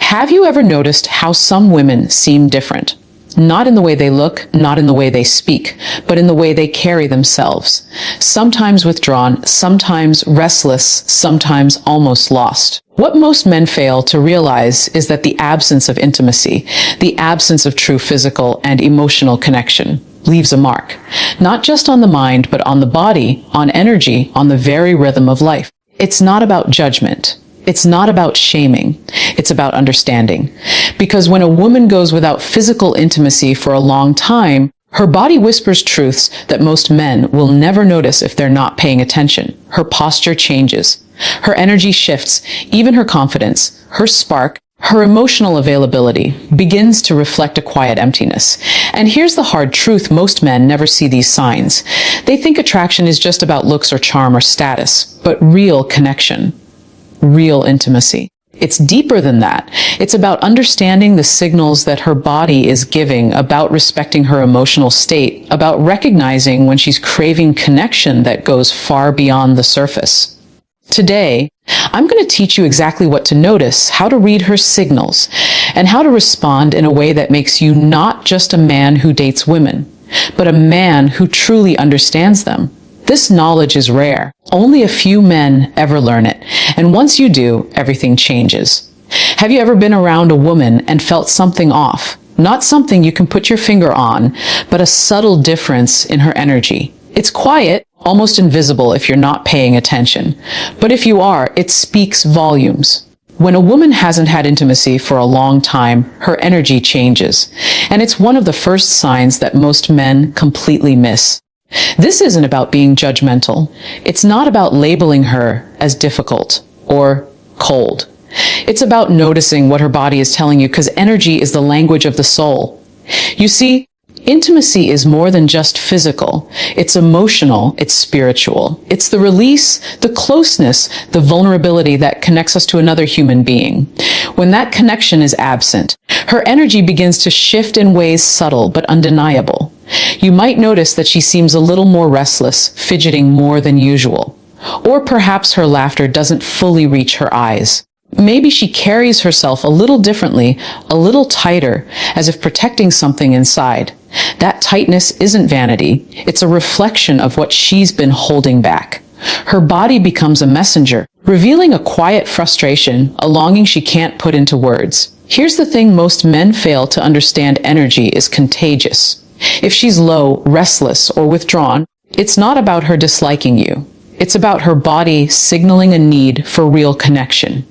Have you ever noticed how some women seem different? Not in the way they look, not in the way they speak, but in the way they carry themselves. Sometimes withdrawn, sometimes restless, sometimes almost lost. What most men fail to realize is that the absence of intimacy, the absence of true physical and emotional connection, leaves a mark. Not just on the mind, but on the body, on energy, on the very rhythm of life. It's not about judgment. It's not about shaming. It's about understanding. Because when a woman goes without physical intimacy for a long time, her body whispers truths that most men will never notice if they're not paying attention. Her posture changes. Her energy shifts. Even her confidence, her spark, her emotional availability begins to reflect a quiet emptiness. And here's the hard truth: most men never see these signs. They think attraction is just about looks or charm or status, but real connection, real intimacy, it's deeper than that. It's about understanding the signals that her body is giving, about respecting her emotional state, about recognizing when she's craving connection that goes far beyond the surface. Today, I'm going to teach you exactly what to notice, how to read her signals, and how to respond in a way that makes you not just a man who dates women, but a man who truly understands them. This knowledge is rare. Only a few men ever learn it. And once you do, everything changes. Have you ever been around a woman and felt something off? Not something you can put your finger on, but a subtle difference in her energy. It's quiet, almost invisible if you're not paying attention. But if you are, it speaks volumes. When a woman hasn't had intimacy for a long time, her energy changes. And it's one of the first signs that most men completely miss. This isn't about being judgmental. It's not about labeling her as difficult or cold. It's about noticing what her body is telling you, because energy is the language of the soul. You see, intimacy is more than just physical. It's emotional, it's spiritual. It's the release, the closeness, the vulnerability that connects us to another human being. When that connection is absent, her energy begins to shift in ways subtle but undeniable. You might notice that she seems a little more restless, fidgeting more than usual. Or perhaps her laughter doesn't fully reach her eyes. Maybe she carries herself a little differently, a little tighter, as if protecting something inside. That tightness isn't vanity. It's a reflection of what she's been holding back. Her body becomes a messenger, revealing a quiet frustration, a longing she can't put into words. Here's the thing: most men fail to understand: energy is contagious. If she's low, restless, or withdrawn, it's not about her disliking you. It's about her body signaling a need for real connection.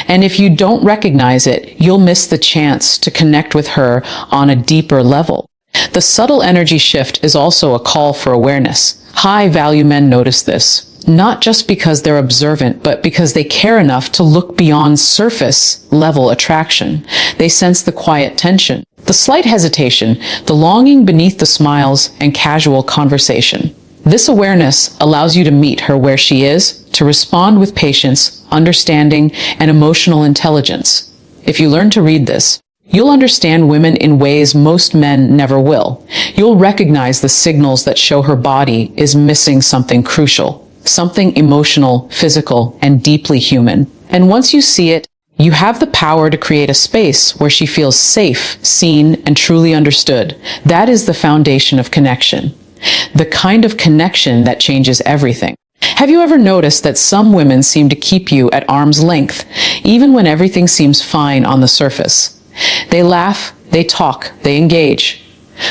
And if you don't recognize it, you'll miss the chance to connect with her on a deeper level. The subtle energy shift is also a call for awareness. High-value men notice this, not just because they're observant, but because they care enough to look beyond surface-level attraction. They sense the quiet tension, the slight hesitation, the longing beneath the smiles and casual conversation. This awareness allows you to meet her where she is, to respond with patience, understanding, and emotional intelligence. If you learn to read this, you'll understand women in ways most men never will. You'll recognize the signals that show her body is missing something crucial, something emotional, physical, and deeply human. And once you see it, you have the power to create a space where she feels safe, seen, and truly understood. That is the foundation of connection. The kind of connection that changes everything. Have you ever noticed that some women seem to keep you at arm's length, even when everything seems fine on the surface? They laugh, they talk, they engage.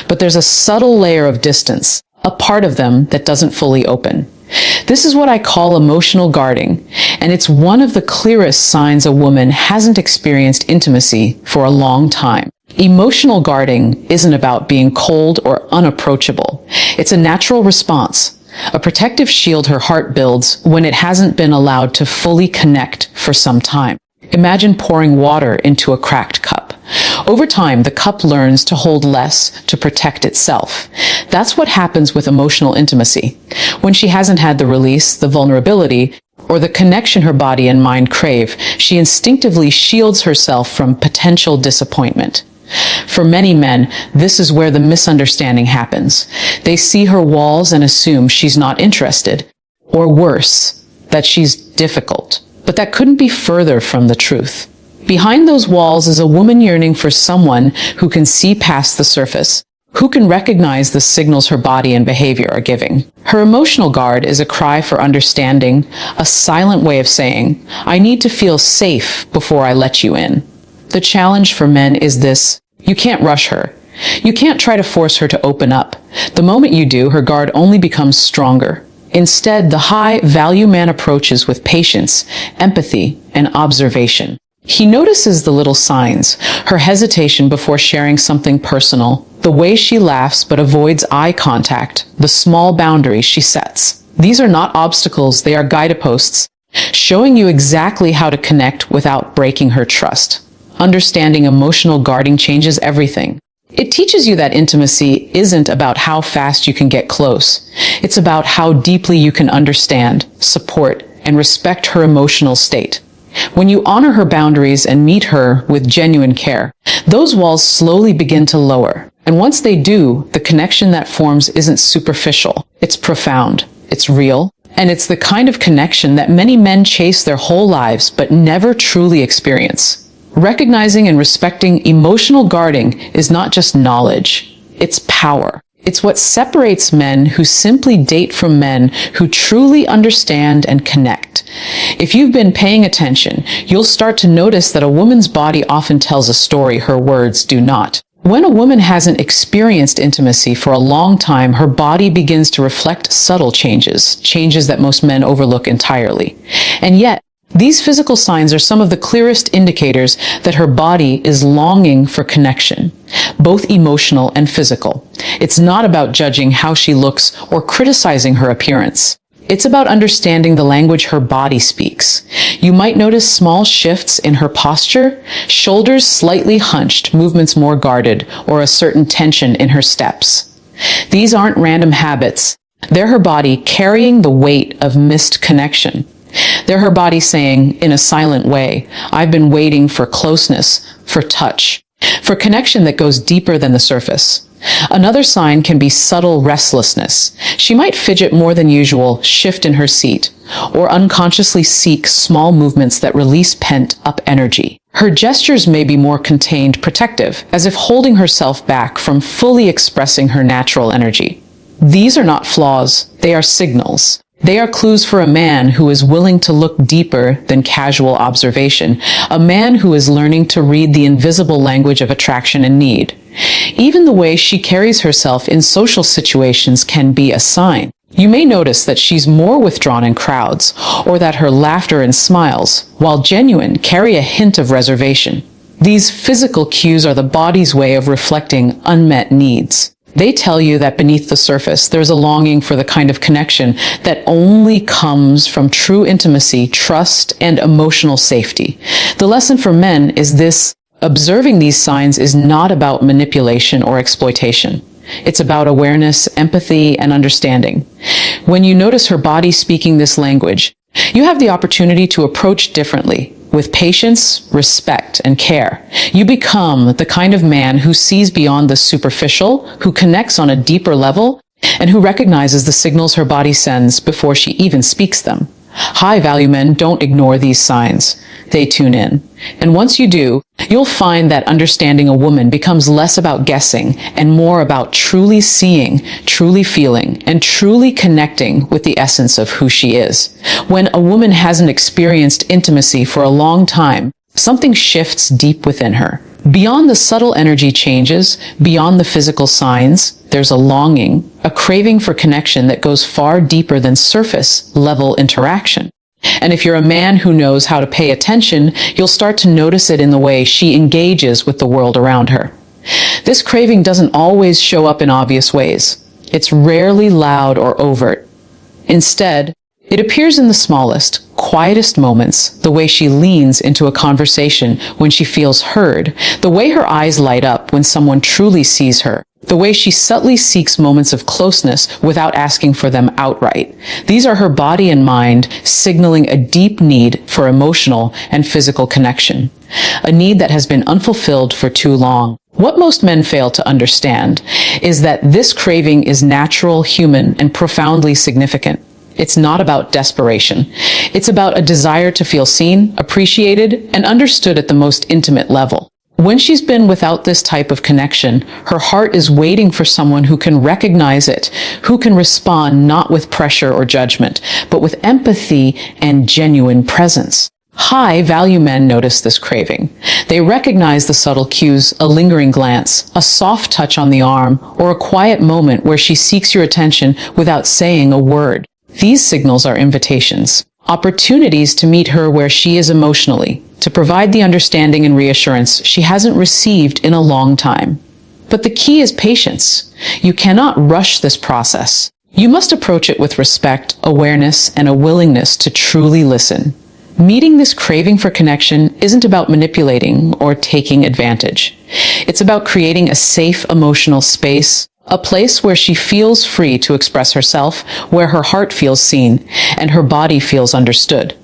But there's a subtle layer of distance, a part of them that doesn't fully open. This is what I call emotional guarding, and it's one of the clearest signs a woman hasn't experienced intimacy for a long time. Emotional guarding isn't about being cold or unapproachable. It's a natural response, a protective shield her heart builds when it hasn't been allowed to fully connect for some time. Imagine pouring water into a cracked cup. Over time, the cup learns to hold less to protect itself. That's what happens with emotional intimacy. When she hasn't had the release, the vulnerability, or the connection her body and mind crave, she instinctively shields herself from potential disappointment. For many men, this is where the misunderstanding happens. They see her walls and assume she's not interested, or worse, that she's difficult. But that couldn't be further from the truth. Behind those walls is a woman yearning for someone who can see past the surface, who can recognize the signals her body and behavior are giving. Her emotional guard is a cry for understanding, a silent way of saying, "I need to feel safe before I let you in." The challenge for men is this: you can't rush her. You can't try to force her to open up. The moment you do, her guard only becomes stronger. Instead, the high-value man approaches with patience, empathy, and observation. He notices the little signs, her hesitation before sharing something personal, the way she laughs but avoids eye contact, the small boundaries she sets. These are not obstacles, they are guideposts, showing you exactly how to connect without breaking her trust. Understanding emotional guarding changes everything. It teaches you that intimacy isn't about how fast you can get close. It's about how deeply you can understand, support, and respect her emotional state. When you honor her boundaries and meet her with genuine care, those walls slowly begin to lower. And once they do, the connection that forms isn't superficial. It's profound. It's real. And it's the kind of connection that many men chase their whole lives but never truly experience. Recognizing and respecting emotional guarding is not just knowledge, it's power. It's what separates men who simply date from men who truly understand and connect. If you've been paying attention, you'll start to notice that a woman's body often tells a story her words do not. When a woman hasn't experienced intimacy for a long time, her body begins to reflect subtle changes, changes that most men overlook entirely. And yet, these physical signs are some of the clearest indicators that her body is longing for connection, both emotional and physical. It's not about judging how she looks or criticizing her appearance. It's about understanding the language her body speaks. You might notice small shifts in her posture, shoulders slightly hunched, movements more guarded, or a certain tension in her steps. These aren't random habits. They're her body carrying the weight of missed connection. They're her body saying, in a silent way, "I've been waiting for closeness, for touch, for connection that goes deeper than the surface." Another sign can be subtle restlessness. She might fidget more than usual, shift in her seat, or unconsciously seek small movements that release pent-up energy. Her gestures may be more contained, protective, as if holding herself back from fully expressing her natural energy. These are not flaws, they are signals. They are clues for a man who is willing to look deeper than casual observation, a man who is learning to read the invisible language of attraction and need. Even the way she carries herself in social situations can be a sign. You may notice that she's more withdrawn in crowds, or that her laughter and smiles, while genuine, carry a hint of reservation. These physical cues are the body's way of reflecting unmet needs. They tell you that beneath the surface, there's a longing for the kind of connection that only comes from true intimacy, trust, and emotional safety. The lesson for men is this: observing these signs is not about manipulation or exploitation. It's about awareness, empathy, and understanding. When you notice her body speaking this language, you have the opportunity to approach differently, with patience, respect, and care. You become the kind of man who sees beyond the superficial, who connects on a deeper level, and who recognizes the signals her body sends before she even speaks them. High-value men don't ignore these signs. They tune in. And once you do, you'll find that understanding a woman becomes less about guessing and more about truly seeing, truly feeling, and truly connecting with the essence of who she is. When a woman hasn't experienced intimacy for a long time, something shifts deep within her. Beyond the subtle energy changes, beyond the physical signs, there's a longing, a craving for connection that goes far deeper than surface-level interaction. And if you're a man who knows how to pay attention, you'll start to notice it in the way she engages with the world around her. This craving doesn't always show up in obvious ways. It's rarely loud or overt. Instead, it appears in the smallest, quietest moments, the way she leans into a conversation when she feels heard, the way her eyes light up when someone truly sees her, the way she subtly seeks moments of closeness without asking for them outright. These are her body and mind signaling a deep need for emotional and physical connection, a need that has been unfulfilled for too long. What most men fail to understand is that this craving is natural, human, and profoundly significant. It's not about desperation. It's about a desire to feel seen, appreciated, and understood at the most intimate level. When she's been without this type of connection, her heart is waiting for someone who can recognize it, who can respond not with pressure or judgment, but with empathy and genuine presence. High-value men notice this craving. They recognize the subtle cues, a lingering glance, a soft touch on the arm, or a quiet moment where she seeks your attention without saying a word. These signals are invitations, opportunities to meet her where she is emotionally, to provide the understanding and reassurance she hasn't received in a long time. But the key is patience. You cannot rush this process. You must approach it with respect, awareness, and a willingness to truly listen. Meeting this craving for connection isn't about manipulating or taking advantage. It's about creating a safe emotional space, a place where she feels free to express herself, where her heart feels seen, and her body feels understood.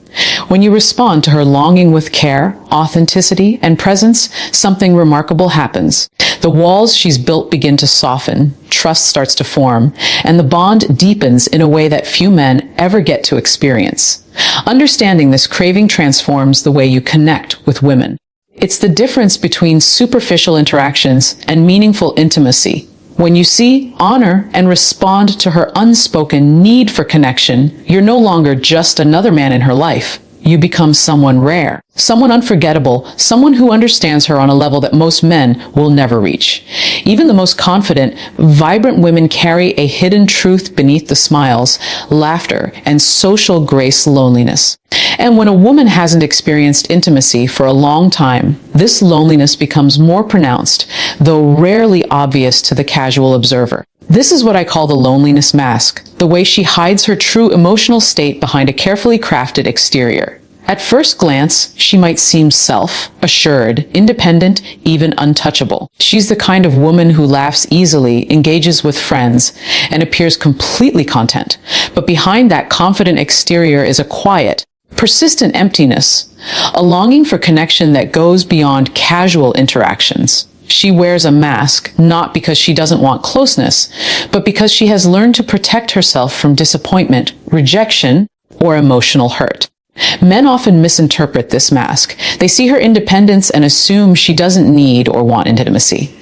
When you respond to her longing with care, authenticity, and presence, something remarkable happens. The walls she's built begin to soften, trust starts to form, and the bond deepens in a way that few men ever get to experience. Understanding this craving transforms the way you connect with women. It's the difference between superficial interactions and meaningful intimacy. When you see, honor, and respond to her unspoken need for connection, you're no longer just another man in her life. You become someone rare, someone unforgettable, someone who understands her on a level that most men will never reach. Even the most confident, vibrant women carry a hidden truth beneath the smiles, laughter, and social grace loneliness. And when a woman hasn't experienced intimacy for a long time, this loneliness becomes more pronounced, though rarely obvious to the casual observer. This is what I call the loneliness mask, the way she hides her true emotional state behind a carefully crafted exterior. At first glance, she might seem self-assured, independent, even untouchable. She's the kind of woman who laughs easily, engages with friends, and appears completely content. But behind that confident exterior is a quiet, persistent emptiness, a longing for connection that goes beyond casual interactions. She wears a mask, not because she doesn't want closeness, but because she has learned to protect herself from disappointment, rejection, or emotional hurt. Men often misinterpret this mask. They see her independence and assume she doesn't need or want intimacy.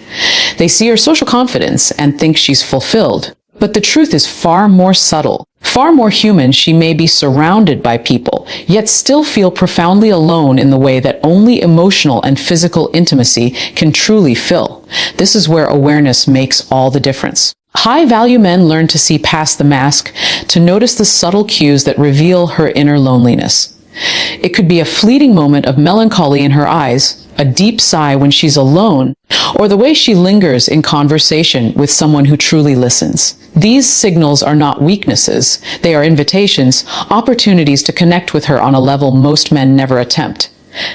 They see her social confidence and think she's fulfilled. But the truth is far more subtle. Far more human. She may be surrounded by people, yet still feel profoundly alone in the way that only emotional and physical intimacy can truly fill. This is where awareness makes all the difference. High-value men learn to see past the mask, to notice the subtle cues that reveal her inner loneliness. It could be a fleeting moment of melancholy in her eyes, a deep sigh when she's alone, or the way she lingers in conversation with someone who truly listens. These signals are not weaknesses. They are invitations, opportunities to connect with her on a level most men never attempt.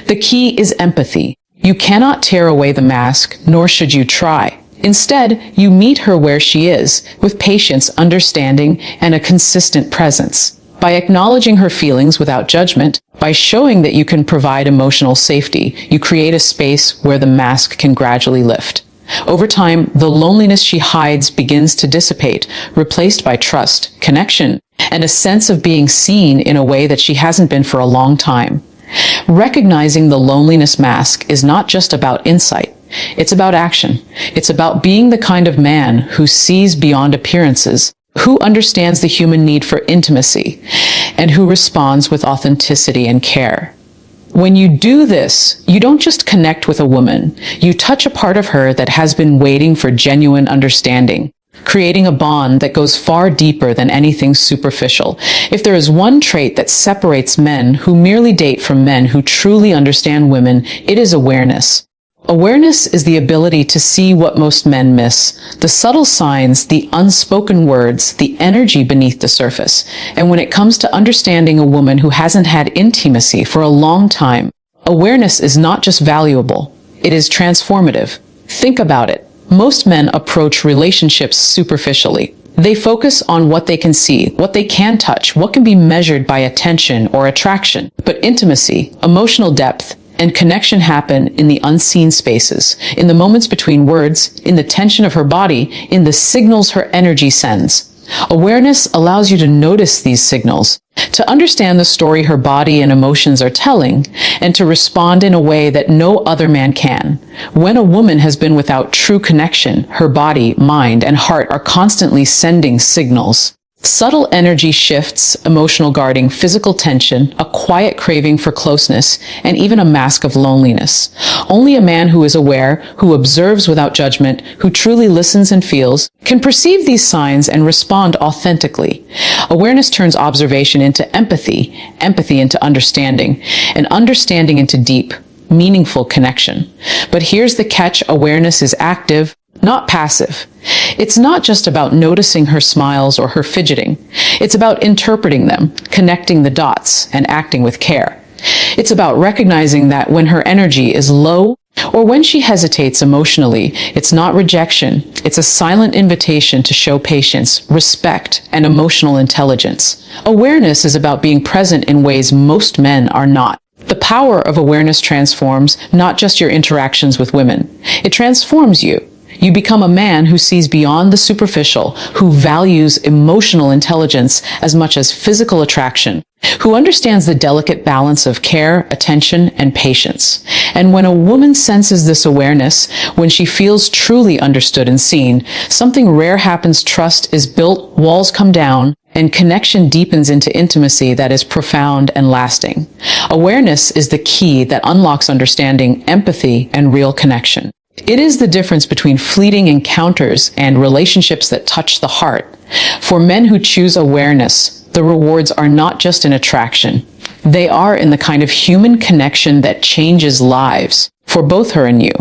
The key is empathy. You cannot tear away the mask, nor should you try. Instead, you meet her where she is, with patience, understanding, and a consistent presence. By acknowledging her feelings without judgment, by showing that you can provide emotional safety, you create a space where the mask can gradually lift. Over time, the loneliness she hides begins to dissipate, replaced by trust, connection, and a sense of being seen in a way that she hasn't been for a long time. Recognizing the loneliness mask is not just about insight. It's about action. It's about being the kind of man who sees beyond appearances, who understands the human need for intimacy, and who responds with authenticity and care. When you do this, you don't just connect with a woman, you touch a part of her that has been waiting for genuine understanding, creating a bond that goes far deeper than anything superficial. If there is one trait that separates men who merely date from men who truly understand women, it is awareness. Awareness is the ability to see what most men miss, the subtle signs, the unspoken words, the energy beneath the surface. And when it comes to understanding a woman who hasn't had intimacy for a long time, awareness is not just valuable, it is transformative. Think about it. Most men approach relationships superficially. They focus on what they can see, what they can touch, what can be measured by attention or attraction. But intimacy, emotional depth, and connection happen in the unseen spaces, in the moments between words, in the tension of her body, in the signals her energy sends. Awareness allows you to notice these signals, to understand the story her body and emotions are telling, and to respond in a way that no other man can. When a woman has been without true connection, her body, mind, and heart are constantly sending signals. Subtle energy shifts, emotional guarding, physical tension, a quiet craving for closeness, and even a mask of loneliness. Only a man who is aware, who observes without judgment, who truly listens and feels, can perceive these signs and respond authentically. Awareness turns observation into empathy, empathy into understanding, and understanding into deep, meaningful connection. But here's the catch: awareness is active, not passive. It's not just about noticing her smiles or her fidgeting. It's about interpreting them, connecting the dots, and acting with care. It's about recognizing that when her energy is low or when she hesitates emotionally, it's not rejection. It's a silent invitation to show patience, respect, and emotional intelligence. Awareness is about being present in ways most men are not. The power of awareness transforms not just your interactions with women. It transforms you. You become a man who sees beyond the superficial, who values emotional intelligence as much as physical attraction, who understands the delicate balance of care, attention, and patience. And when a woman senses this awareness, when she feels truly understood and seen, something rare happens. Trust is built, walls come down, and connection deepens into intimacy that is profound and lasting. Awareness is the key that unlocks understanding, empathy, and real connection. It is the difference between fleeting encounters and relationships that touch the heart. For men who choose awareness, the rewards are not just in attraction. They are in the kind of human connection that changes lives for both her and you.